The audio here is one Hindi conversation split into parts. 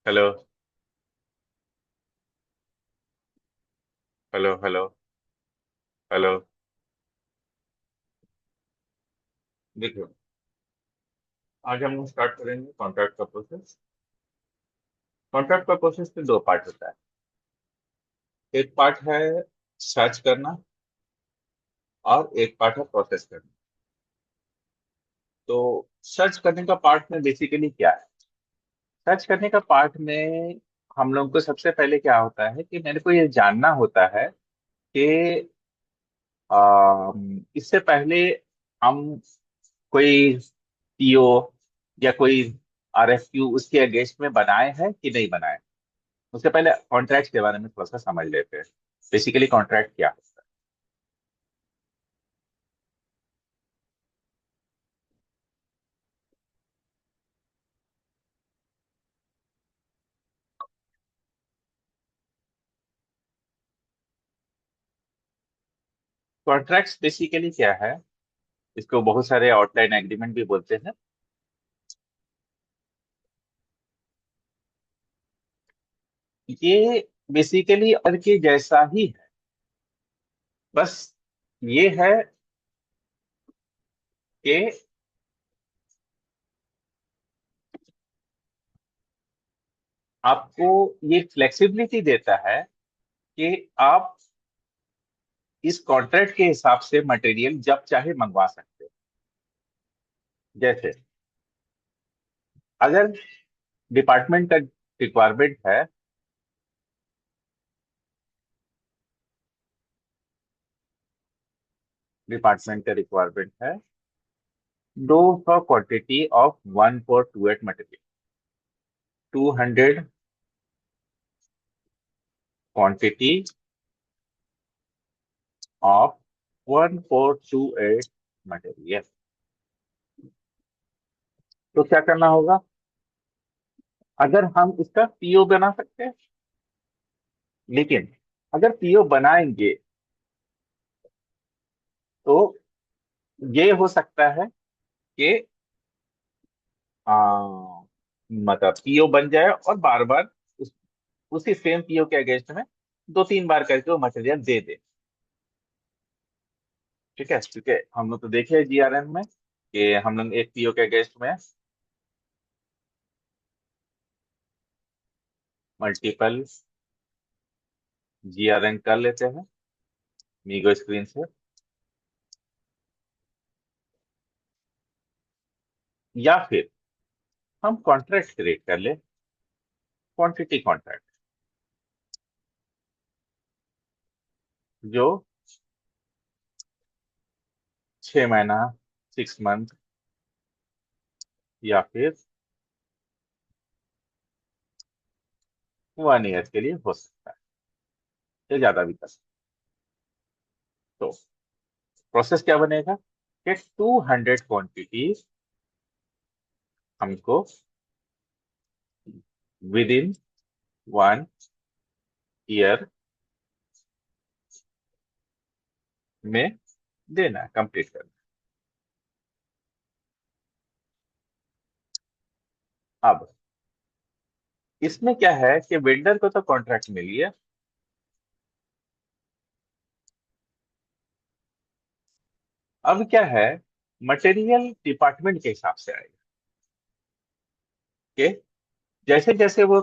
हेलो। Hello hello. हेलो। देखो, आज हम स्टार्ट करेंगे कॉन्ट्रैक्ट का प्रोसेस। कॉन्ट्रैक्ट का प्रोसेस में दो पार्ट होता है। एक पार्ट है सर्च करना और एक पार्ट है प्रोसेस करना। तो सर्च करने का पार्ट में बेसिकली क्या है? सर्च करने का पार्ट में हम लोग को सबसे पहले क्या होता है कि मेरे को ये जानना होता है कि इससे पहले हम कोई पीओ या कोई आरएफक्यू उसके अगेंस्ट में बनाए हैं कि नहीं बनाए। उससे पहले कॉन्ट्रैक्ट के बारे में थोड़ा सा समझ लेते हैं। बेसिकली कॉन्ट्रैक्ट क्या होता है? कॉन्ट्रैक्ट्स बेसिकली क्या है? इसको बहुत सारे आउटलाइन एग्रीमेंट भी बोलते हैं। ये बेसिकली और के जैसा ही है। बस ये है कि आपको ये फ्लेक्सिबिलिटी देता है कि आप इस कॉन्ट्रैक्ट के हिसाब से मटेरियल जब चाहे मंगवा सकते हो। जैसे अगर डिपार्टमेंट का रिक्वायरमेंट है, डिपार्टमेंट का रिक्वायरमेंट है 200 quantity of 1428 material, 200 quantity of 1428 material. तो क्या करना होगा? अगर हम इसका पीओ बना सकते हैं, लेकिन अगर पीओ बनाएंगे तो ये हो सकता है कि मतलब पीओ बन जाए और बार बार उसी सेम पीओ के अगेंस्ट में दो तीन बार करके वो मटेरियल दे दे। ठीक है, क्योंकि हम लोग तो देखे जीआरएन में कि हम लोग एक पीओ के अगेंस्ट में मल्टीपल जीआरएन कर लेते हैं मीगो स्क्रीन से। या फिर हम कॉन्ट्रैक्ट क्रिएट कर ले, क्वांटिटी कॉन्ट्रैक्ट, जो 6 महीना, 6 मंथ, या फिर 1 ईयर के लिए हो सकता है, या ज्यादा भी कर सकता है। तो प्रोसेस क्या बनेगा कि 200 क्वांटिटी हमको विद इन 1 ईयर में देना है, कंप्लीट करना है। अब इसमें क्या है कि वेंडर को तो कॉन्ट्रैक्ट मिली है। अब क्या है, मटेरियल डिपार्टमेंट के हिसाब से आएगा कि जैसे जैसे वो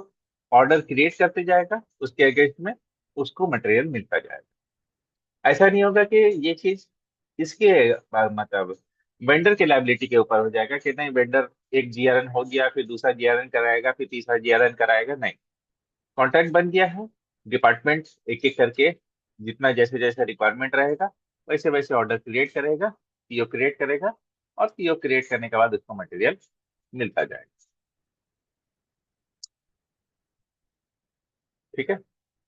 ऑर्डर क्रिएट करते जाएगा उसके अगेंस्ट में उसको मटेरियल मिलता जाएगा। ऐसा नहीं होगा कि ये चीज इसके मतलब वेंडर के लाइबिलिटी के ऊपर हो जाएगा कि नहीं, वेंडर एक जीआरएन हो गया फिर दूसरा जीआरएन कराएगा फिर तीसरा जीआरएन कराएगा। नहीं, कॉन्ट्रैक्ट बन गया है। डिपार्टमेंट एक एक करके जितना जैसे जैसे रिक्वायरमेंट रहेगा वैसे वैसे ऑर्डर क्रिएट करेगा, पीओ क्रिएट करेगा, और पीओ क्रिएट करने के बाद उसको मटेरियल मिलता जाएगा। ठीक है।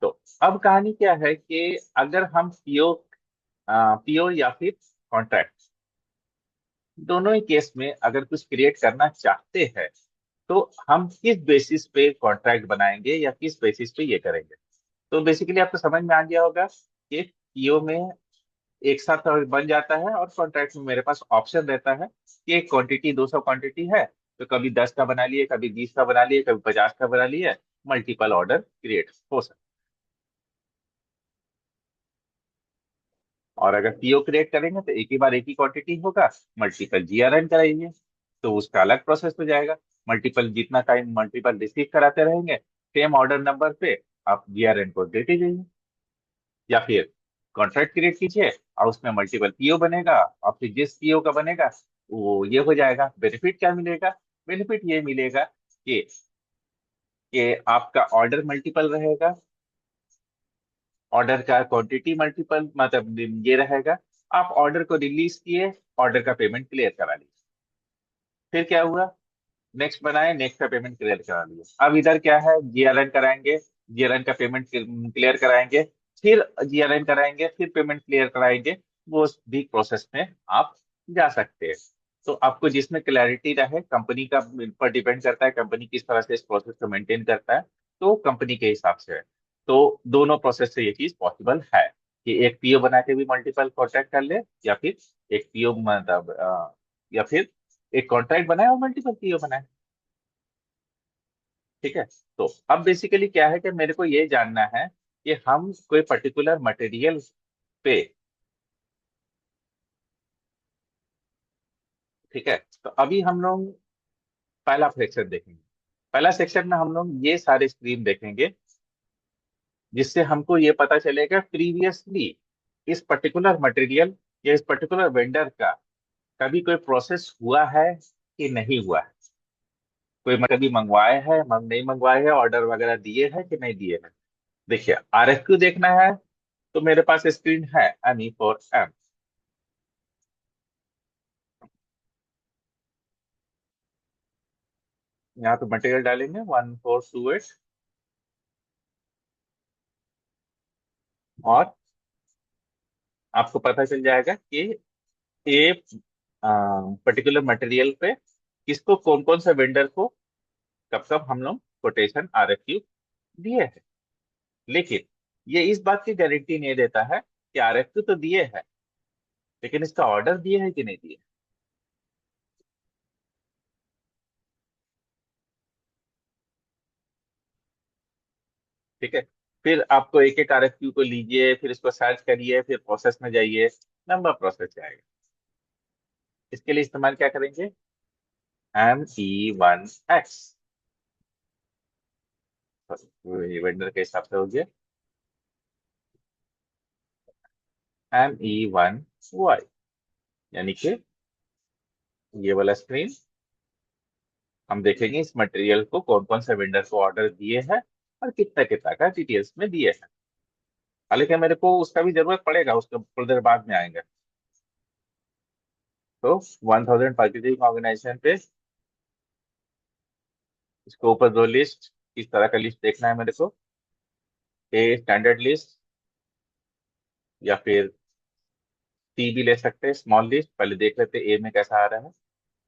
तो अब कहानी क्या है कि अगर हम पीओ या फिर कॉन्ट्रैक्ट, दोनों ही केस में अगर कुछ क्रिएट करना चाहते हैं तो हम किस बेसिस पे कॉन्ट्रैक्ट बनाएंगे या किस बेसिस पे ये करेंगे। तो बेसिकली आपको समझ में आ गया होगा कि पीओ में एक साथ बन जाता है और कॉन्ट्रैक्ट में मेरे पास ऑप्शन रहता है कि एक क्वांटिटी 200 क्वांटिटी है तो कभी 10 का बना लिए, कभी 20 का बना लिए, कभी 50 का बना लिए। मल्टीपल ऑर्डर क्रिएट हो सकते। और अगर पीओ क्रिएट करेंगे तो एक ही बार एक ही क्वांटिटी होगा। मल्टीपल जीआरएन कराइए तो उसका अलग प्रोसेस हो जाएगा। मल्टीपल जितना टाइम मल्टीपल रिसीव कराते रहेंगे, सेम ऑर्डर नंबर पे आप जीआरएन को देते जाइए। या फिर कॉन्ट्रैक्ट क्रिएट कीजिए और उसमें मल्टीपल पीओ बनेगा। और फिर जिस पीओ का बनेगा वो ये हो जाएगा। बेनिफिट क्या मिलेगा? बेनिफिट ये मिलेगा कि आपका ऑर्डर मल्टीपल रहेगा, ऑर्डर का क्वांटिटी मल्टीपल, मतलब ये रहेगा। आप ऑर्डर को रिलीज किए, ऑर्डर का पेमेंट क्लियर करा लीजिए। फिर क्या हुआ? नेक्स्ट बनाए, नेक्स्ट का पेमेंट क्लियर करा लिया। अब इधर क्या है, जीआरएन कराएंगे, जीआरएन का पेमेंट क्लियर कराएंगे, फिर जीआरएन कराएंगे, फिर पेमेंट क्लियर कराएंगे। वो भी प्रोसेस में आप जा सकते हैं। तो आपको जिसमें क्लैरिटी रहे, कंपनी का पर डिपेंड करता है, कंपनी किस तरह से इस प्रोसेस को मेंटेन करता है, तो कंपनी के हिसाब से है। तो दोनों प्रोसेस से ये चीज पॉसिबल है कि एक पीओ बना के भी मल्टीपल कॉन्ट्रैक्ट कर ले, या फिर एक पीओ मतलब या फिर एक कॉन्ट्रैक्ट बनाए और मल्टीपल पीओ बनाए। ठीक है। तो अब बेसिकली क्या है कि मेरे को ये जानना है कि हम कोई पर्टिकुलर मटेरियल पे, ठीक है, तो अभी हम लोग पहला सेक्शन देखेंगे। पहला सेक्शन में हम लोग ये सारे स्क्रीन देखेंगे, जिससे हमको ये पता चलेगा प्रीवियसली इस पर्टिकुलर मटेरियल या इस पर्टिकुलर वेंडर का कभी कोई प्रोसेस हुआ है कि नहीं हुआ है। कोई कभी मंगवाए है, नहीं मंगवाए है, ऑर्डर वगैरह दिए हैं कि नहीं दिए हैं। देखिए, आरएफक्यू देखना है तो मेरे पास स्क्रीन है ME4M। यहाँ पे मटेरियल डालेंगे 1428, और आपको पता चल जाएगा कि ये पर्टिकुलर मटेरियल पे किसको, कौन कौन से वेंडर को कब कब हम लोग कोटेशन आरएफक्यू दिए हैं। लेकिन ये इस बात की गारंटी नहीं देता है कि आरएफक्यू तो दिए हैं, लेकिन इसका ऑर्डर दिए है कि नहीं दिए। ठीक है। फिर आपको एक एक आरएफक्यू को लीजिए, फिर इसको सर्च करिए, फिर प्रोसेस में जाइए, लंबा प्रोसेस जाएगा। इसके लिए इस्तेमाल क्या करेंगे? ME1X, वेंडर के हिसाब से हो गया ME1Y। यानी कि ये वाला स्क्रीन, हम देखेंगे इस मटेरियल को कौन कौन से वेंडर को ऑर्डर दिए हैं और कितना कितना का डिटेल्स में दिए हैं। हालांकि मेरे को उसका भी जरूरत पड़ेगा, उसके थोड़ी देर बाद में आएंगे। तो 1000 पैकेजिंग ऑर्गेनाइजेशन पे इसके ऊपर दो लिस्ट, इस तरह का लिस्ट देखना है मेरे को। ए स्टैंडर्ड लिस्ट, या फिर सी भी ले सकते हैं, स्मॉल लिस्ट। पहले देख लेते हैं ए में कैसा आ रहा है।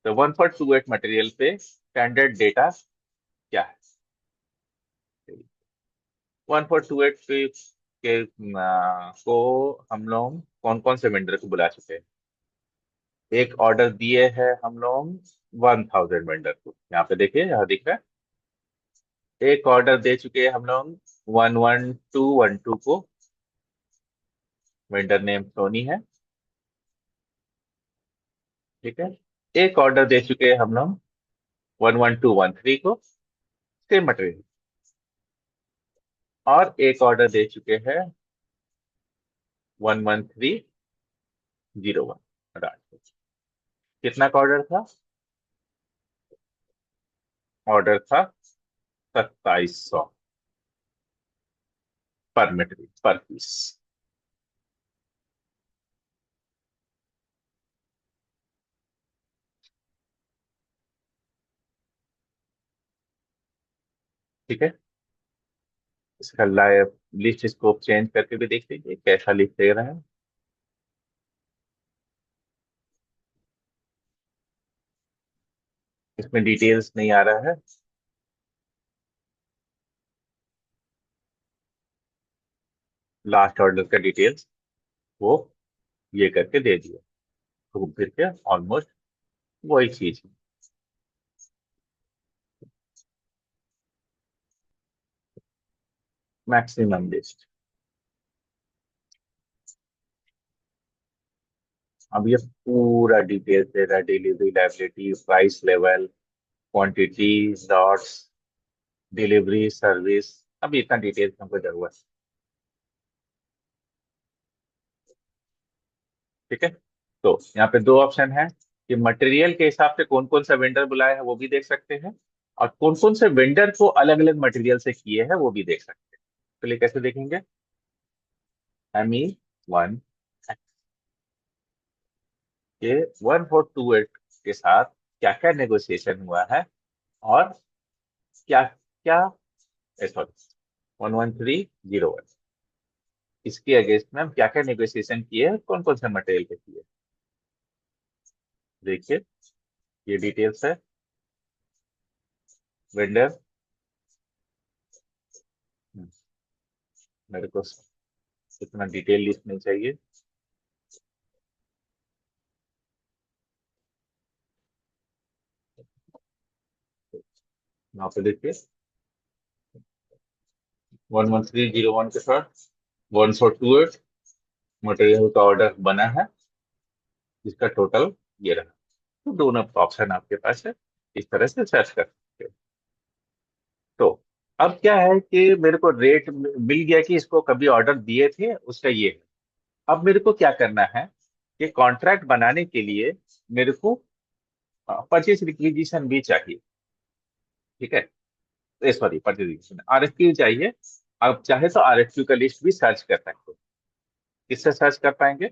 तो 1428 मटेरियल पे स्टैंडर्ड डेटा क्या है? 1428 पे को हम लोग कौन कौन से वेंडर को बुला चुके हैं? एक ऑर्डर दिए हैं हम लोग 1000 वेंडर को, यहाँ पे देखिए, यहाँ दिख रहा है। एक ऑर्डर दे चुके हैं हम लोग 11212 को, वेंडर नेम सोनी है। ठीक है। एक ऑर्डर दे चुके हैं हम लोग 11213 को, सेम मटेरियल। और एक ऑर्डर दे चुके हैं 11301। कितना का ऑर्डर था? ऑर्डर था 2700 पर मटेरियल, पर पीस। ठीक है। इसका लाइव लिस्ट स्कोप चेंज करके भी देख लीजिए कैसा लिस्ट दे रहा है। इसमें डिटेल्स नहीं आ रहा है, लास्ट ऑर्डर का डिटेल्स वो ये करके दे दिया। घूम फिर के ऑलमोस्ट वही चीज है। Maximum list. अब ये पूरा डिटेल दे रहा है, delivery liability, price level, quantity, lots, delivery service. अब इतना डिटेल हमको जरूरत है। ठीक है। तो यहाँ पे दो ऑप्शन है कि मटेरियल के हिसाब से कौन कौन सा वेंडर बुलाया है वो भी देख सकते हैं, और कौन कौन से वेंडर को अलग अलग मटेरियल से किए हैं वो भी देख सकते हैं। चलिए कैसे देखेंगे। ME1 के 1428 के साथ क्या क्या नेगोशिएशन हुआ है, और क्या क्या, सॉरी, 11301, इसके अगेंस्ट में हम क्या क्या नेगोशिएशन किए हैं, कौन कौन से मटेरियल पे किए। देखिए, ये डिटेल्स है वेंडर। मेरे को इतना डिटेल लिस्ट नहीं चाहिए। यहाँ पे देखिए, 11301 के साथ 1428 मटेरियल का ऑर्डर बना है, जिसका टोटल ये रहा। तो दोनों ऑप्शन आपके पास है, इस तरह से सर्च कर सकते हैं। तो अब क्या है कि मेरे को रेट मिल गया कि इसको कभी ऑर्डर दिए थे उसका ये है। अब मेरे को क्या करना है कि कॉन्ट्रैक्ट बनाने के लिए मेरे को परचेज रिक्विजिशन भी चाहिए। ठीक है, सॉरी, परचेज रिक्विजिशन, RFQ चाहिए। अब चाहे तो RFQ का लिस्ट भी सर्च कर सकते हो। किससे सर्च कर पाएंगे?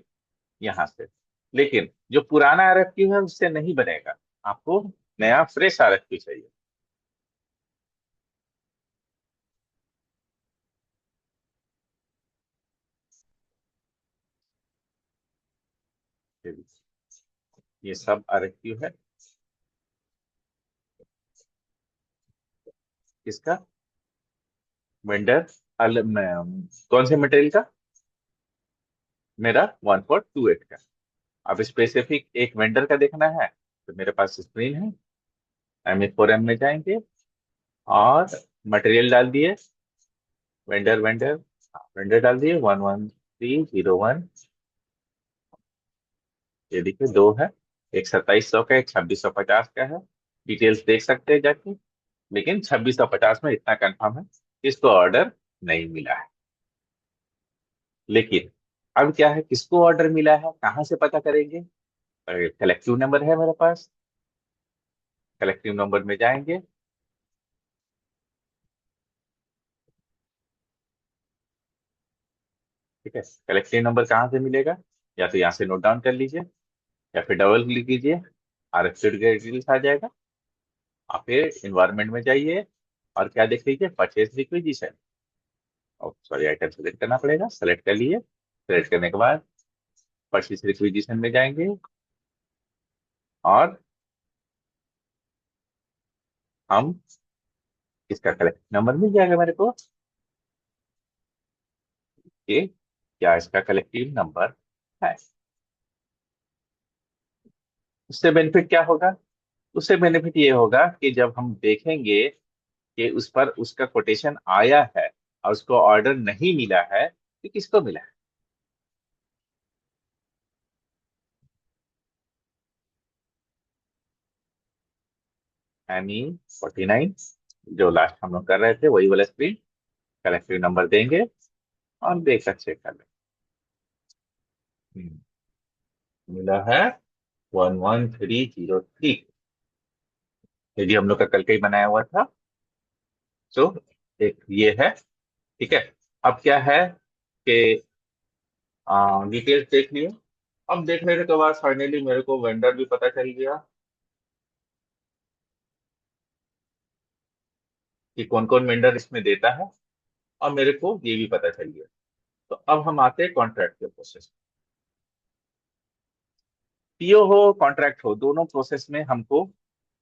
यहाँ से। लेकिन जो पुराना RFQ है उससे नहीं बनेगा, आपको नया फ्रेश RFQ चाहिए। ये सब RFQ है किसका? वेंडर कौन से मटेरियल का? मेरा 1428 का। अब स्पेसिफिक एक वेंडर का देखना है, तो मेरे पास स्क्रीन है। ME4M में जाएंगे और मटेरियल डाल दिए, वेंडर वेंडर, वेंडर डाल दिए 11301। ये देखिए, दो है, एक 2700 का, एक 2650 का है। डिटेल्स देख सकते हैं जाके। लेकिन 2650 में इतना कंफर्म है कि इसको ऑर्डर नहीं मिला है। लेकिन अब क्या है, किसको ऑर्डर मिला है कहाँ से पता करेंगे? कलेक्टिव नंबर है मेरे पास, कलेक्टिव नंबर में जाएंगे। ठीक है, कलेक्टिव नंबर कहाँ से मिलेगा? या तो यहाँ से नोट डाउन कर लीजिए, या फिर डबल क्लिक कीजिए, RFC डिटेल्स आ जाएगा। आप फिर इन्वायरमेंट में जाइए और क्या देख लीजिए, परचेज रिक्विजिशन। और सॉरी, आइटम सेलेक्ट करना पड़ेगा, सेलेक्ट कर लिए। सेलेक्ट करने के बाद परचेज रिक्विजिशन में जाएंगे, और हम इसका कलेक्ट नंबर मिल जाएगा मेरे को, कि क्या इसका कलेक्टिव नंबर है। उससे बेनिफिट क्या होगा? उससे बेनिफिट ये होगा कि जब हम देखेंगे कि उस पर उसका कोटेशन आया है और उसको ऑर्डर नहीं मिला है, तो किसको मिला है? ME49, जो लास्ट हम लोग कर रहे थे वही वाला स्क्रीन। कलेक्टिव नंबर देंगे और देख कर चेक कर लेंगे। मिला है 11303। ये भी हम लोग का कल का ही बनाया हुआ था। तो एक ये है। ठीक है। अब क्या है कि डिटेल्स देख लिए। अब देख लेने के बाद फाइनली मेरे को वेंडर भी पता चल गया कि कौन कौन वेंडर इसमें देता है, और मेरे को ये भी पता चल गया। तो अब हम आते हैं कॉन्ट्रैक्ट के प्रोसेस। PO हो कॉन्ट्रैक्ट हो, दोनों प्रोसेस में हमको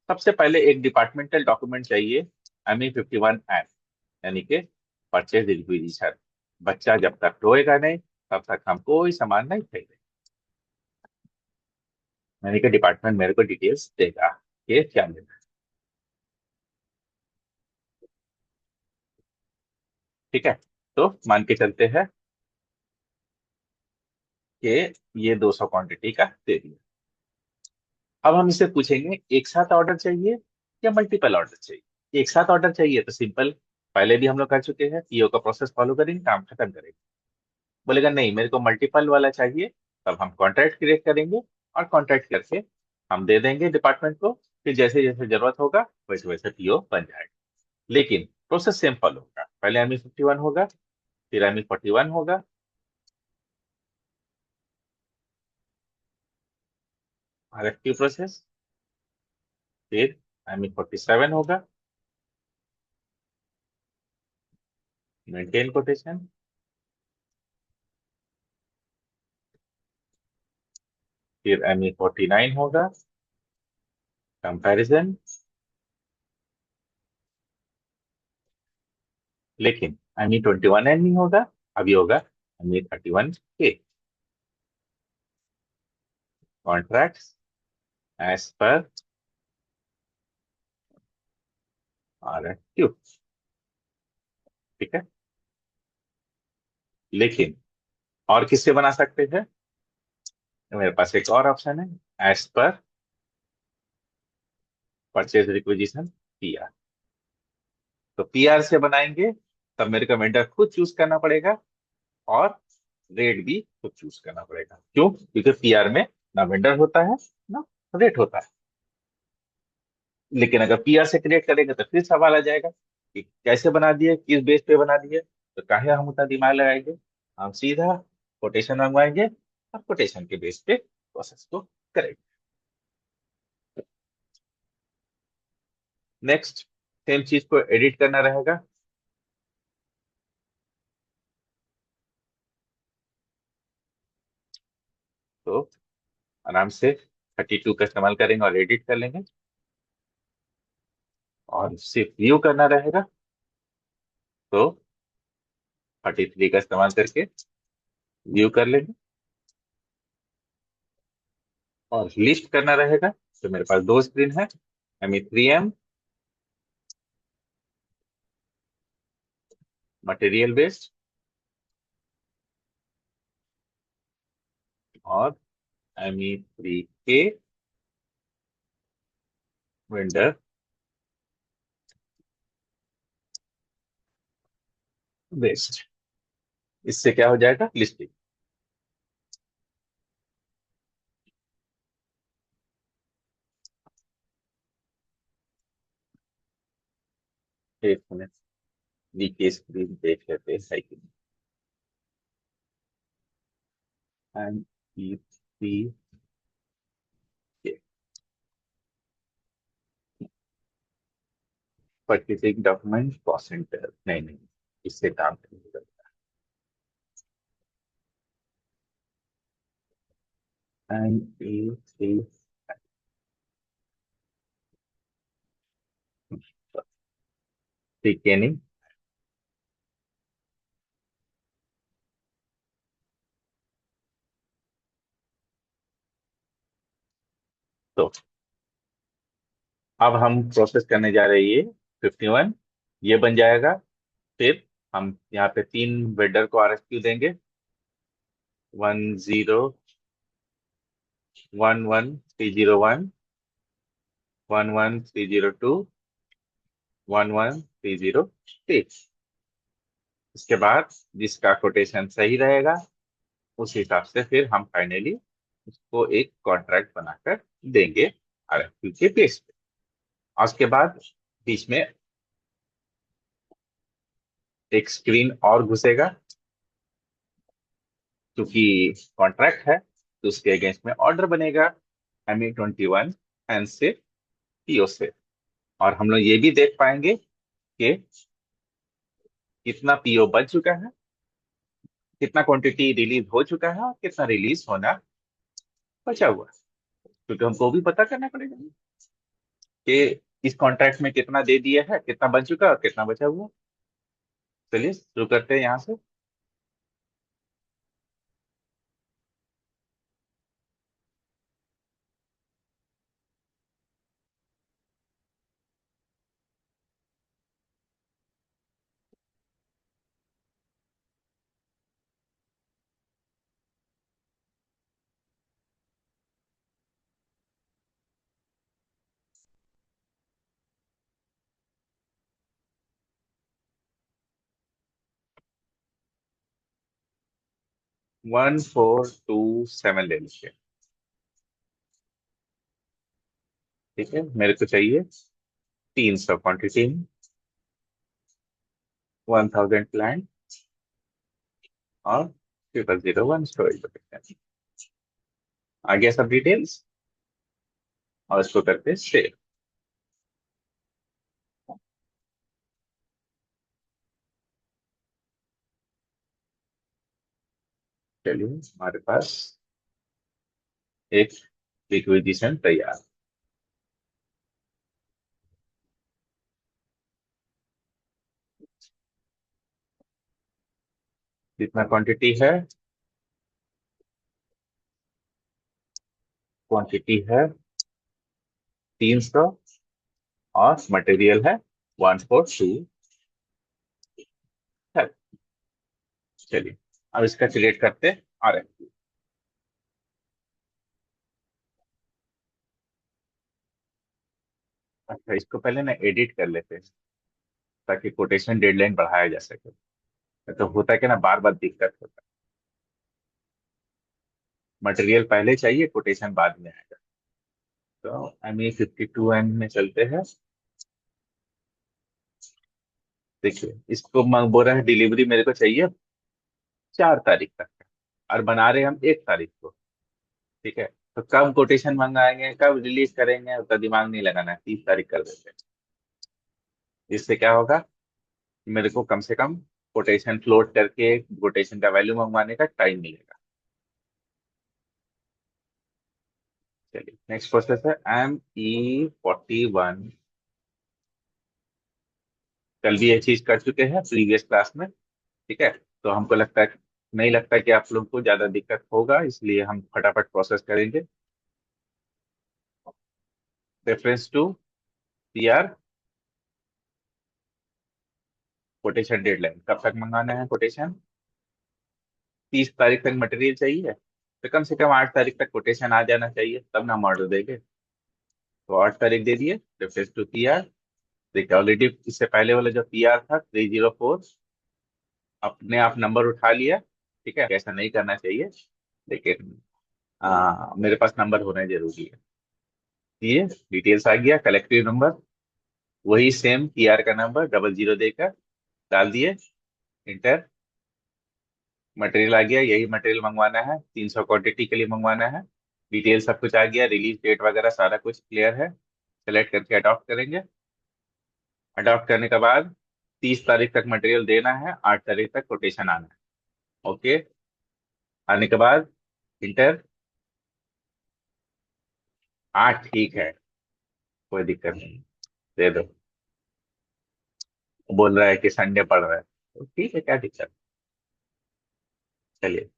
सबसे पहले एक डिपार्टमेंटल डॉक्यूमेंट चाहिए, ME51M, यानी कि परचेज रिक्विजिशन। बच्चा जब तक रोएगा नहीं तब तक हम कोई सामान नहीं खरीदेंगे। यानी कि डिपार्टमेंट मेरे को डिटेल्स देगा कि क्या लेना है। ठीक है। तो मान के चलते हैं कि ये 200 क्वांटिटी का दे दिया। अब हम इससे पूछेंगे एक साथ ऑर्डर चाहिए या मल्टीपल ऑर्डर चाहिए। एक साथ ऑर्डर चाहिए तो सिंपल, पहले भी हम लोग कर चुके हैं, पीओ का प्रोसेस फॉलो करेंगे, काम खत्म करेंगे। बोलेगा नहीं मेरे को मल्टीपल वाला चाहिए, तब हम कॉन्ट्रैक्ट क्रिएट करेंगे और कॉन्ट्रैक्ट करके हम दे देंगे डिपार्टमेंट को। फिर जैसे जैसे जरूरत होगा वैसे वैसे पीओ बन जाएगा। लेकिन प्रोसेस सेम फॉलो होगा, पहले एमई 51 होगा, फिर एमई 41 होगा, आरएफक्यू प्रोसेस, फिर एमई 47 होगा, मेंटेन कोटेशन, फिर एमई 49 होगा, कंपैरिजन। लेकिन एमई 21 एन नहीं होगा, अभी होगा एमई 31 के, कॉन्ट्रैक्ट एज पर आरएफक्यू। ठीक है। लेकिन और किससे बना सकते हैं, तो मेरे पास एक और ऑप्शन है, एज पर परचेज रिक्वेजिशन पीआर। तो पीआर से बनाएंगे तब मेरे को वेंडर खुद चूज करना पड़ेगा और रेट भी खुद चूज करना पड़ेगा। क्यों? क्योंकि पीआर में ना वेंडर होता है ना रेट होता है। लेकिन अगर पीआर से क्रिएट करेंगे तो फिर सवाल आ जाएगा कि कैसे बना दिए, किस बेस पे बना दिए। तो काहे हम उतना दिमाग लगाएंगे, हम सीधा कोटेशन मंगवाएंगे और कोटेशन के बेस पे प्रोसेस को करेंगे। नेक्स्ट, सेम चीज को एडिट करना रहेगा। तो आराम से 32 का इस्तेमाल करेंगे और एडिट कर लेंगे, और सिर्फ व्यू करना रहेगा तो 33 का इस्तेमाल करके व्यू कर लेंगे। और लिस्ट करना रहेगा तो मेरे पास दो स्क्रीन है, ME3M मटेरियल बेस्ड और ME3K वेंडर बेस्ड। इससे क्या हो जाएगा, लिस्टिंग। एक मिनट, नीचे स्क्रीन देख लेते हैं है कि नहीं। ME3K purchasing document cost centre, नहीं नहीं, इससे काम नहीं होगा। ME3 ठीक है नहीं। तो अब हम प्रोसेस करने जा रहे हैं ये 51, ये बन जाएगा। फिर हम यहाँ पे तीन वेंडर को आरएफक्यू देंगे, 1011301, 11302, 11303। इसके बाद जिसका कोटेशन सही रहेगा उस हिसाब से फिर हम फाइनली उसको एक कॉन्ट्रैक्ट बनाकर देंगे आरएफक्यू के बेस पे। और उसके बाद बीच में एक स्क्रीन और घुसेगा, क्योंकि कॉन्ट्रैक्ट है तो उसके अगेंस्ट में ऑर्डर बनेगा ME21 एन से, पीओ से। और हम लोग ये भी देख पाएंगे कि कितना पीओ बन चुका है, कितना क्वांटिटी रिलीज हो चुका है और कितना रिलीज होना बचा हुआ है। क्योंकि हमको भी पता करना पड़ेगा कि इस कॉन्ट्रैक्ट में कितना दे दिया है, कितना बन चुका है और कितना बचा हुआ है। चलिए शुरू करते हैं यहाँ से। 1427 ले लीजिए। ठीक है, मेरे को चाहिए 300 क्वांटिटी में, 1000 प्लांट और 001 स्टोरेज लोकेशन। आ गया सब डिटेल्स, और इसको करते सेव। चलिए, हमारे पास एक रिक्वेजिशन तैयार। कितना क्वांटिटी है? क्वांटिटी है 300 और मटेरियल है 142 है। चलिए, अब इसका क्रिएट करते आ रहे हैं। अच्छा, इसको पहले ना एडिट कर लेते हैं, ताकि कोटेशन डेडलाइन बढ़ाया जा सके। तो होता है कि ना, बार बार दिक्कत होता है। मटेरियल पहले चाहिए, कोटेशन बाद में आएगा। तो ME52N में चलते हैं। देखिए, इसको बोल रहा है डिलीवरी मेरे को चाहिए 4 तारीख तक का, और बना रहे हम 1 तारीख को। ठीक है, तो कब कोटेशन मंगाएंगे, कब रिलीज करेंगे, उसका दिमाग नहीं लगाना है, 30 तारीख कर देते हैं। इससे क्या होगा, मेरे को कम से कम कोटेशन फ्लोट करके कोटेशन का वैल्यू मंगवाने का टाइम मिलेगा। चलिए, नेक्स्ट प्रोसेस है ME41। कल भी ये चीज कर चुके हैं प्रीवियस क्लास में। ठीक है, तो हमको लगता है, नहीं लगता कि आप लोग को ज्यादा दिक्कत होगा, इसलिए हम फटाफट प्रोसेस करेंगे। Reference to PR quotation deadline, कब तक मंगाना है कोटेशन? 30 तारीख तक मटेरियल चाहिए, तो कम से कम 8 तारीख तक कोटेशन आ जाना चाहिए, तब ना हम ऑर्डर देंगे। तो 8 तारीख दे दिए, रेफरेंस टू PR। देखिए, ऑलरेडी इससे पहले वाला जो PR था 304, अपने आप नंबर उठा लिया। ठीक है, ऐसा नहीं करना चाहिए, लेकिन मेरे पास नंबर होना जरूरी है। ये डिटेल्स आ गया, कलेक्टिव नंबर, वही सेम PR का नंबर 00 देकर डाल दिए, इंटर। मटेरियल आ गया, यही मटेरियल मंगवाना है, 300 क्वांटिटी के लिए मंगवाना है। डिटेल सब कुछ आ गया, रिलीज डेट वगैरह सारा कुछ क्लियर है। सेलेक्ट करके अडॉप्ट करेंगे। अडॉप्ट करने के बाद 30 तारीख तक मटेरियल देना है, 8 तारीख तक कोटेशन आना है। ओके, आने के बाद इंटर। हाँ, ठीक है, कोई दिक्कत नहीं, दे दो। बोल रहा है कि संडे पड़ रहा है, तो ठीक है, क्या दिक्कत। चलिए,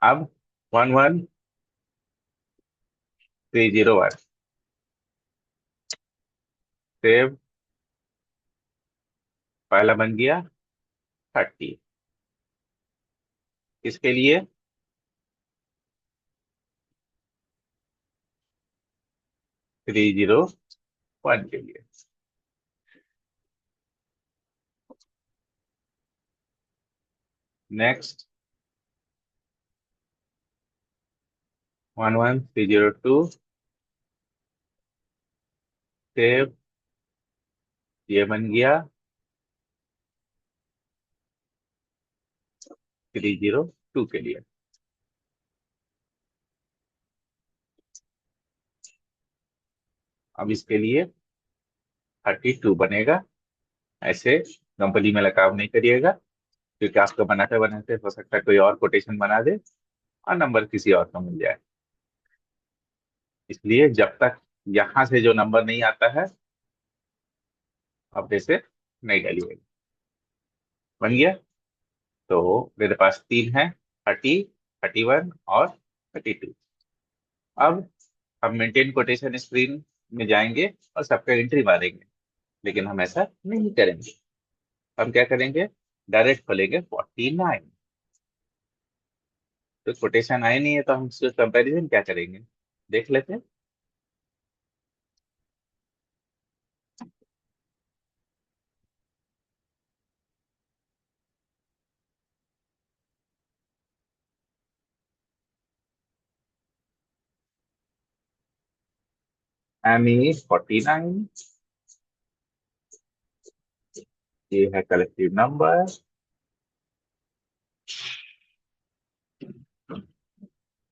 अब 11301 सेव। पहला बन गया 30, किसके लिए? 301 के लिए। Next 11302 save. ये बन गया 302 के लिए। अब इसके लिए 32 बनेगा। ऐसे कंपनी में लकाव नहीं करिएगा, क्योंकि आपको बनाते बनाते हो सकता है कोई और कोटेशन बना दे और नंबर किसी और को मिल जाए। इसलिए जब तक यहां से जो नंबर नहीं आता है, आप इसे नहीं डालिएगा। बन गया। तो मेरे पास 3 है, 30, 31 और 32। अब हम मेंटेन कोटेशन स्क्रीन में जाएंगे और सबका एंट्री मारेंगे, लेकिन हम ऐसा नहीं करेंगे। हम क्या करेंगे, डायरेक्ट खोलेंगे 49। तो कोटेशन आए नहीं है, तो हम उसका कंपैरिजन क्या करेंगे, देख लेते हैं। ME 49, ये है collective number.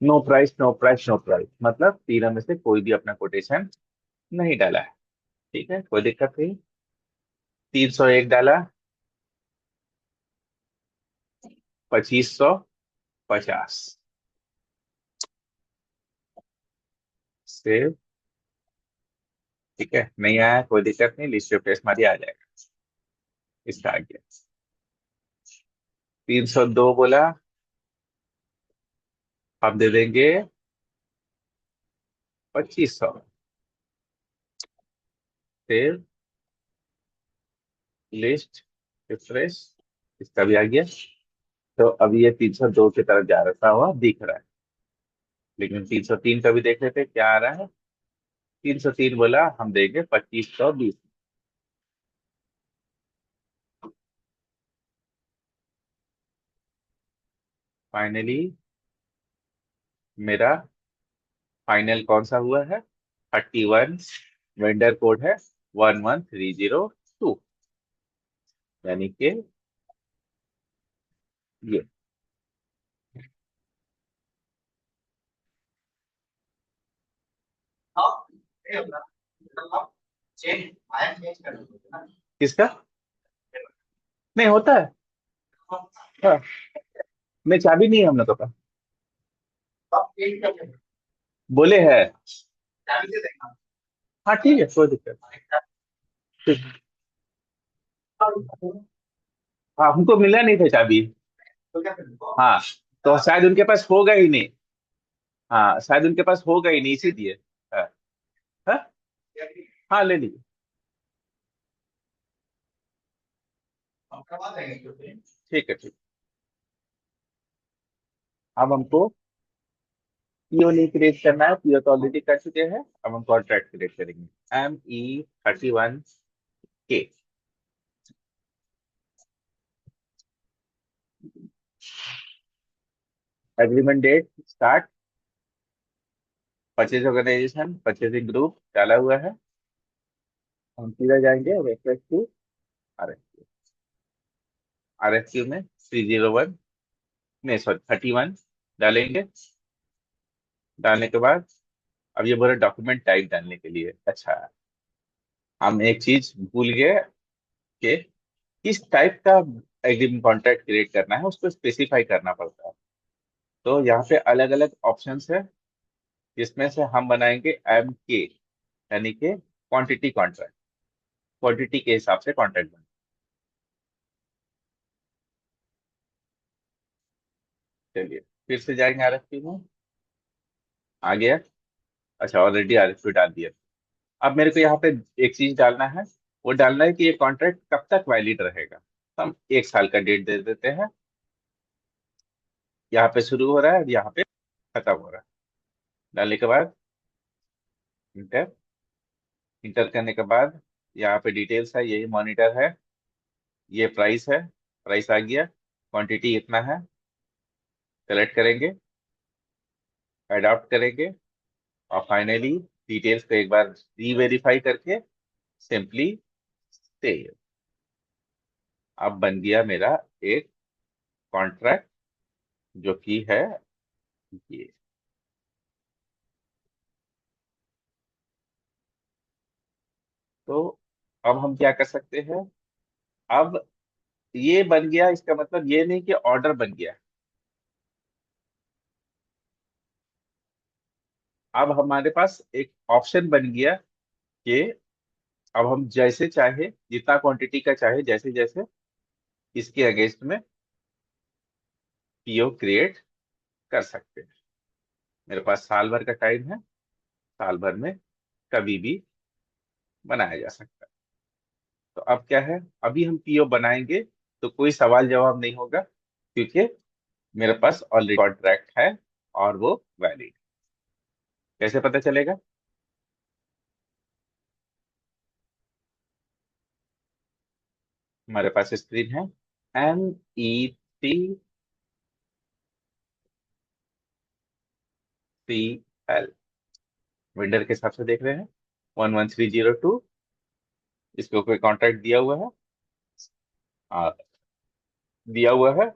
No price no price no price, मतलब तीनों में से कोई भी अपना कोटेशन नहीं डाला है। ठीक है, कोई दिक्कत नहीं। 301 डाला, 2550, सेव। ठीक है, नहीं आया कोई दिक्कत नहीं, लिस्ट रिप्लेस मारिए आ जाएगा। इसका आ गया। 302 बोला, हम दे देंगे 2500, सेव, लिस्ट रिफ्रेश। इसका भी आ गया। तो अब ये 302 की तरफ जा रहा हुआ दिख रहा है। लेकिन 303 का भी देख लेते हैं क्या आ रहा है। 303 बोला, हम देंगे 2520। फाइनली मेरा फाइनल कौन सा हुआ है? 31। वेंडर कोड है 11302, यानी कि ये। किसका? नहीं होता है। हाँ, नहीं चाबी नहीं है हम लोग का। बोले है। हाँ ठीक है, कोई दिक्कत नहीं। हाँ, हमको मिला नहीं था चाबी। हाँ, तो शायद उनके पास होगा ही नहीं। हाँ, शायद उनके पास होगा ही नहीं, इसीलिए। हाँ। हाँ। हाँ, ले लीजिए। ठीक है, ठीक। अब हमको पीओ नहीं क्रिएट करना है, पीओ तो ऑलरेडी कर चुके हैं। अब हम कॉन्ट्रैक्ट क्रिएट करेंगे। ME 31K। Agreement date start, purchase organisation, purchasing group डाला हुआ है। हम सीधा जाएंगे रेफरेंस टू RFQ। RFQ में 301, नहीं सॉरी 31 डालेंगे। डालने के बाद अब ये बोला डॉक्यूमेंट टाइप डालने के लिए। अच्छा, हम एक चीज भूल गए कि किस टाइप का एग्रीमेंट कॉन्ट्रैक्ट क्रिएट करना है, उसको स्पेसिफाई करना पड़ता है। तो यहाँ पे अलग अलग ऑप्शंस है, जिसमें से हम बनाएंगे MK, यानी कि क्वांटिटी कॉन्ट्रैक्ट। क्वांटिटी के हिसाब से कॉन्ट्रैक्ट बना। चलिए फिर से जाएंगे RFP में। आ गया। अच्छा, ऑलरेडी RFP डाल दिया। अब मेरे को यहाँ पे एक चीज डालना है। वो डालना है कि ये कॉन्ट्रैक्ट कब तक वैलिड रहेगा। तो हम 1 साल का डेट दे देते हैं। यहाँ पे शुरू हो रहा है और यहाँ पे खत्म हो रहा है। डालने के बाद इंटर। इंटर करने के बाद यहाँ पे डिटेल्स है, यही मॉनिटर है, ये प्राइस है। प्राइस आ गया। क्वांटिटी इतना है। सेलेक्ट करेंगे, अडॉप्ट करेंगे, और फाइनली डिटेल्स को एक बार रीवेरीफाई करके सिंपली सेव। अब बन गया मेरा एक कॉन्ट्रैक्ट, जो कि है ये। तो अब हम क्या कर सकते हैं? अब ये बन गया, इसका मतलब ये नहीं कि ऑर्डर बन गया। अब हमारे पास एक ऑप्शन बन गया कि अब हम जैसे चाहे, जितना क्वांटिटी का चाहे, जैसे जैसे इसके अगेंस्ट में पीओ क्रिएट कर सकते हैं। मेरे पास साल भर का टाइम है। साल भर में कभी भी बनाया जा सकता है। तो अब क्या है, अभी हम पीओ बनाएंगे तो कोई सवाल जवाब नहीं होगा, क्योंकि मेरे पास ऑलरेडी कॉन्ट्रैक्ट है और वो वैलिड। कैसे पता चलेगा? हमारे पास स्क्रीन है। METCL, विंडर के हिसाब से देख रहे हैं। 11302, इसको कोई कॉन्ट्रैक्ट दिया हुआ है, आ, दिया हुआ है,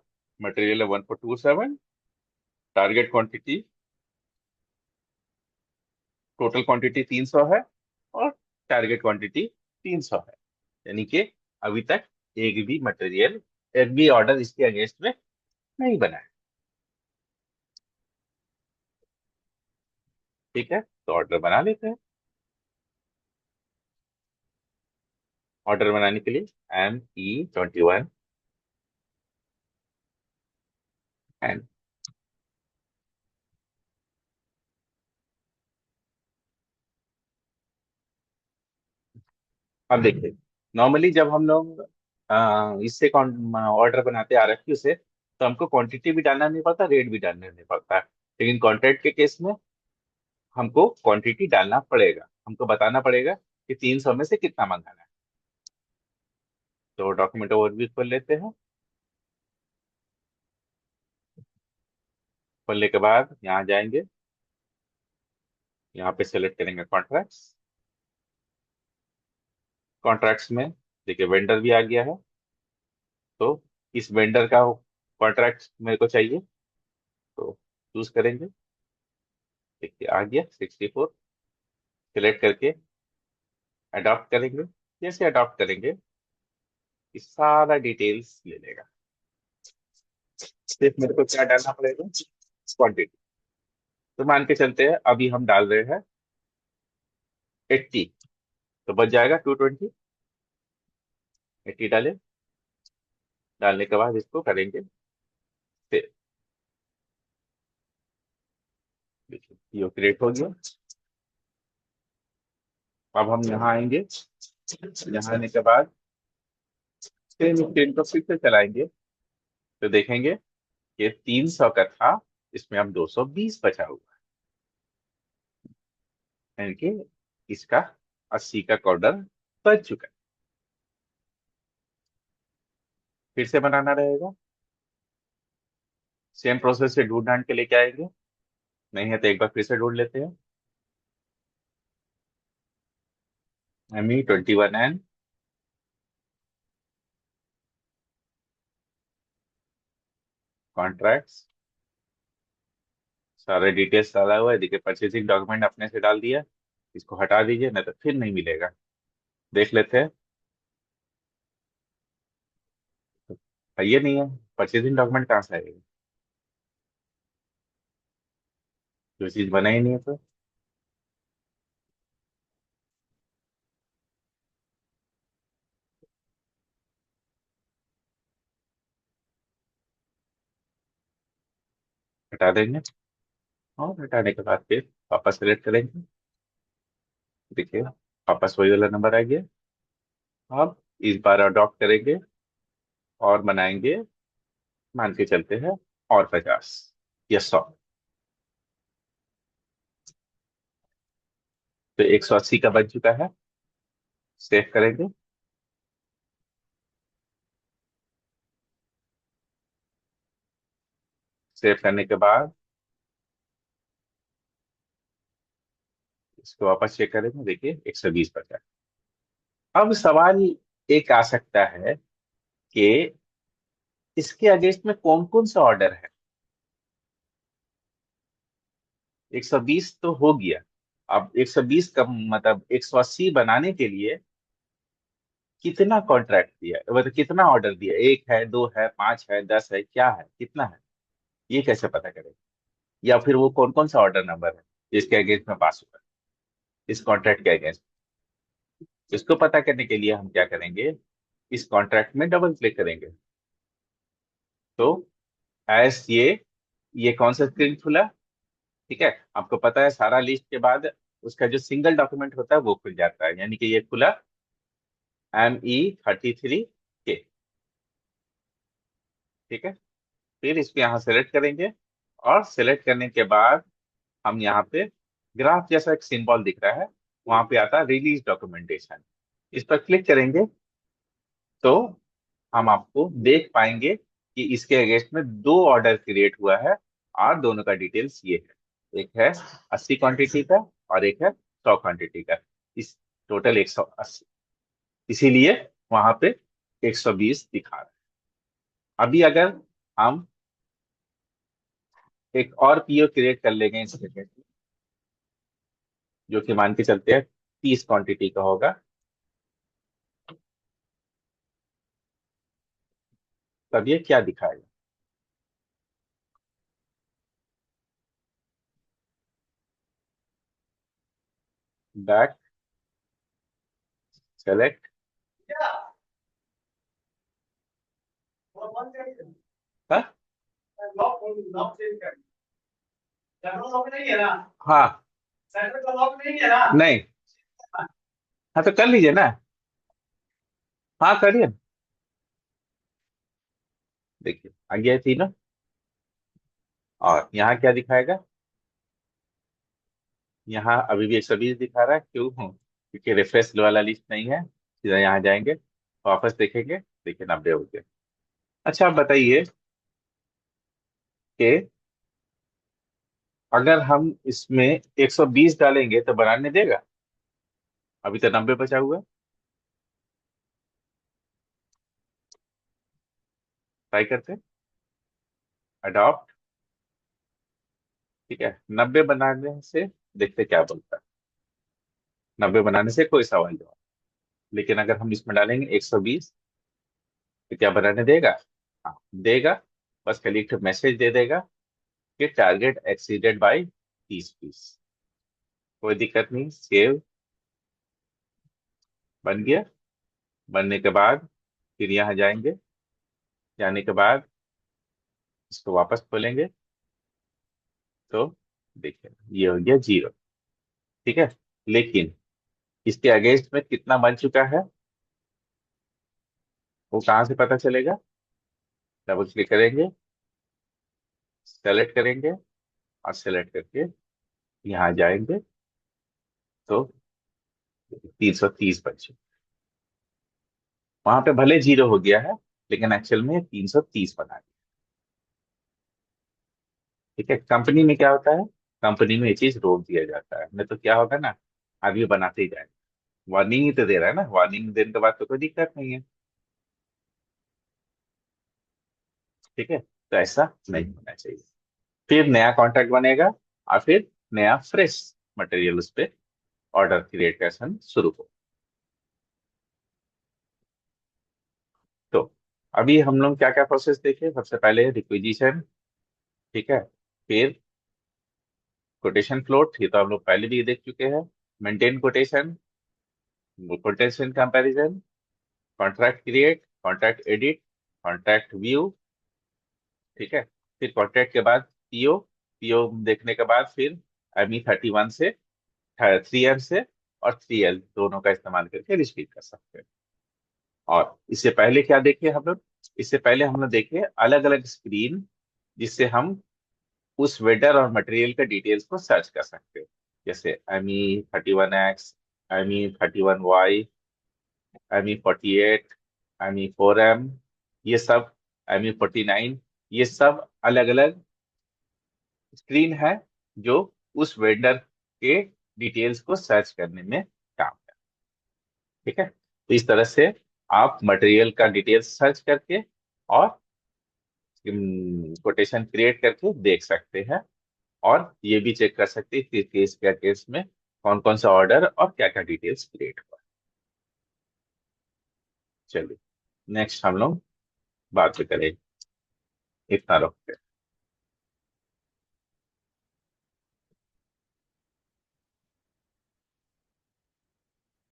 मटेरियल है 1427, टारगेट क्वांटिटी, टोटल क्वांटिटी 300 है, और टारगेट क्वांटिटी 300 है। यानी कि अभी तक एक भी मटेरियल, एक भी ऑर्डर इसके अगेंस्ट में नहीं बना है। ठीक है, तो ऑर्डर बना लेते हैं। ऑर्डर बनाने के लिए ME21N। अब देखिए, नॉर्मली जब हम लोग इससे ऑर्डर बनाते हैं RFQ से, तो हमको क्वांटिटी भी डालना नहीं पड़ता, रेट भी डालना नहीं पड़ता। लेकिन कॉन्ट्रैक्ट के केस में हमको क्वांटिटी डालना पड़ेगा, हमको बताना पड़ेगा कि 300 में से कितना मंगाना है। तो डॉक्यूमेंट ओवरव्यू खोल लेते हैं। खोलने के बाद यहाँ जाएंगे, यहाँ पे सेलेक्ट करेंगे कॉन्ट्रैक्ट्स। कॉन्ट्रैक्ट्स में देखिए वेंडर भी आ गया है, तो इस वेंडर का कॉन्ट्रैक्ट मेरे को चाहिए, तो चूज करेंगे। देखिए आ गया 64, सिलेक्ट करके अडॉप्ट करेंगे। जैसे अडॉप्ट करेंगे, ये सारा डिटेल्स ले लेगा। सिर्फ मेरे को क्या डालना पड़ेगा, क्वांटिटी। तो मान के चलते हैं अभी हम डाल रहे हैं 80, तो बच जाएगा 220। 80 डाले, डालने के बाद इसको करेंगे फिर। देखिए ये क्रिएट हो गया। अब हम यहाँ आएंगे, यहाँ आने के बाद सेम स्क्रीन को फिर से चलाएंगे, तो देखेंगे कि 300 का था, इसमें अब 220 बचा हुआ है, यानी कि इसका 80 का ऑर्डर बच चुका है। फिर से बनाना रहेगा, सेम प्रोसेस से ढूंढ ढांड के लेके आएंगे। नहीं है तो एक बार फिर से ढूंढ लेते हैं। ME21N, कॉन्ट्रैक्ट्स, सारे डिटेल्स डाला हुआ है। देखिए परचेसिंग डॉक्यूमेंट अपने से डाल दिया, इसको हटा दीजिए नहीं तो फिर नहीं मिलेगा। देख लेते हैं। ये नहीं है, परचेसिंग डॉक्यूमेंट कहाँ से आएगा, जो चीज बना ही नहीं है तो। हटा देंगे, और हटाने के बाद फिर वापस सेलेक्ट करेंगे। देखिए वापस वही वाला नंबर आ गया। अब इस बार अडॉप्ट करेंगे और बनाएंगे, मान के चलते हैं और 50 या 100। तो 180 का बन चुका है। सेव करेंगे। सेव करने के बाद इसको वापस चेक करेंगे, देखिए 120 बचा। अब सवाल एक आ सकता है कि इसके अगेंस्ट में कौन कौन सा ऑर्डर है। 120 तो हो गया। अब 120 का मतलब 180 बनाने के लिए कितना कॉन्ट्रैक्ट दिया है, मतलब कितना ऑर्डर दिया है? एक है, दो है, पांच है, 10 है, क्या है, कितना है, ये कैसे पता करें? या फिर वो कौन कौन सा ऑर्डर नंबर है जिसके अगेंस्ट में पास हुआ है, इस कॉन्ट्रैक्ट के अगेंस्ट? इसको पता करने के लिए हम क्या करेंगे, इस कॉन्ट्रैक्ट में डबल क्लिक करेंगे। तो एस ये कौन सा स्क्रीन खुला? ठीक है, आपको पता है सारा लिस्ट के बाद उसका जो सिंगल डॉक्यूमेंट होता है वो खुल जाता है, यानी कि ये खुला ME33K। ठीक है, फिर इसको यहाँ सेलेक्ट करेंगे, और सेलेक्ट करने के बाद हम यहाँ पे ग्राफ जैसा एक सिंबल दिख रहा है, वहां पे आता है रिलीज डॉक्यूमेंटेशन। इस पर क्लिक करेंगे, तो हम आपको देख पाएंगे कि इसके अगेंस्ट में दो ऑर्डर क्रिएट हुआ है, और दोनों का डिटेल्स ये है। एक है 80 क्वांटिटी का, और एक है 100 क्वांटिटी का। इस टोटल 180, इसीलिए वहां पे 120 दिखा रहा है। अभी अगर हम एक और पीओ क्रिएट कर लेंगे इस जगह पे, जो कि मान के चलते हैं 30 क्वांटिटी का होगा, तब ये क्या दिखाएगा? बैक सेलेक्ट, हाँ हाँ, नहीं, हाँ तो कर लीजिए ना। हाँ करिए। देखिए आ गया है तीनों। और यहाँ क्या दिखाएगा? यहाँ अभी भी 120 दिखा रहा है, क्यों? क्योंकि रिफ्रेश वाला लिस्ट नहीं है। सीधा यहाँ जाएंगे, वापस देखेंगे, देखिए 90 हो गया। अच्छा आप बताइए कि अगर हम इसमें 120 डालेंगे तो बनाने देगा? अभी तो 90 बचा हुआ है। ट्राई करते हैं, अडॉप्ट। ठीक है, 90 बनाने से देखते क्या बोलता है। 90 बनाने से कोई सवाल जवाब। लेकिन अगर हम इसमें डालेंगे 120, तो क्या बनाने देगा? हाँ देगा। बस खाली एक मैसेज दे देगा कि टारगेट एक्सीडेड बाय 30 पीस। कोई दिक्कत नहीं, सेव। बन गया। बनने के बाद फिर यहाँ जाएंगे, जाने के बाद इसको वापस खोलेंगे, तो देखिए ये हो गया 0। ठीक है, लेकिन इसके अगेंस्ट में कितना बन चुका है वो कहाँ से पता चलेगा? डबल क्लिक करेंगे, सेलेक्ट करेंगे, और सेलेक्ट करके यहाँ जाएंगे, तो 330 बचे। वहां पे भले 0 हो गया है, लेकिन एक्चुअल में 330 बना दिया। ठीक है, कंपनी में क्या होता है? कंपनी में ये चीज रोक दिया जाता है, नहीं तो क्या होगा ना, आदमी बनाते ही जाएगा। वार्निंग ही तो दे रहा है ना, वार्निंग देने के बाद तो कोई दिक्कत नहीं है। ठीक है, तो ऐसा नहीं होना चाहिए। फिर नया कॉन्ट्रैक्ट बनेगा, और फिर नया फ्रेश मटेरियल उस पर ऑर्डर क्रिएट करना शुरू हो। तो अभी हम लोग क्या क्या प्रोसेस देखे? सबसे पहले रिक्विजिशन। ठीक है, फिर कोटेशन फ्लोट, ये तो हम लोग पहले भी देख चुके हैं। Maintain quotation, quotation comparison, contract create, contract edit, contract view. ठीक है, फिर कॉन्ट्रैक्ट के बाद पीओ, पीओ देखने के बाद फिर ME31 से, 3M से, और 3L दोनों का इस्तेमाल करके रिस्ट्रीट कर सकते हैं। और इससे पहले क्या देखे हम लोग? इससे पहले हम लोग देखे अलग अलग स्क्रीन, जिससे हम उस वेदर और मटेरियल के डिटेल्स को सर्च कर सकते हैं। जैसे ME31X, ME31Y, ME48, ME4M, ये सब, ME49, ये सब अलग अलग स्क्रीन है जो उस वेंडर के डिटेल्स को सर्च करने में काम है। ठीक है, तो इस तरह से आप मटेरियल का डिटेल्स सर्च करके और कोटेशन क्रिएट करके देख सकते हैं। और ये भी चेक कर सकते हैं कि केस क्या केस में कौन कौन सा ऑर्डर और क्या क्या डिटेल्स क्रिएट हुआ। चलिए, नेक्स्ट हम लोग बात करेंगे। इतना रखते हैं।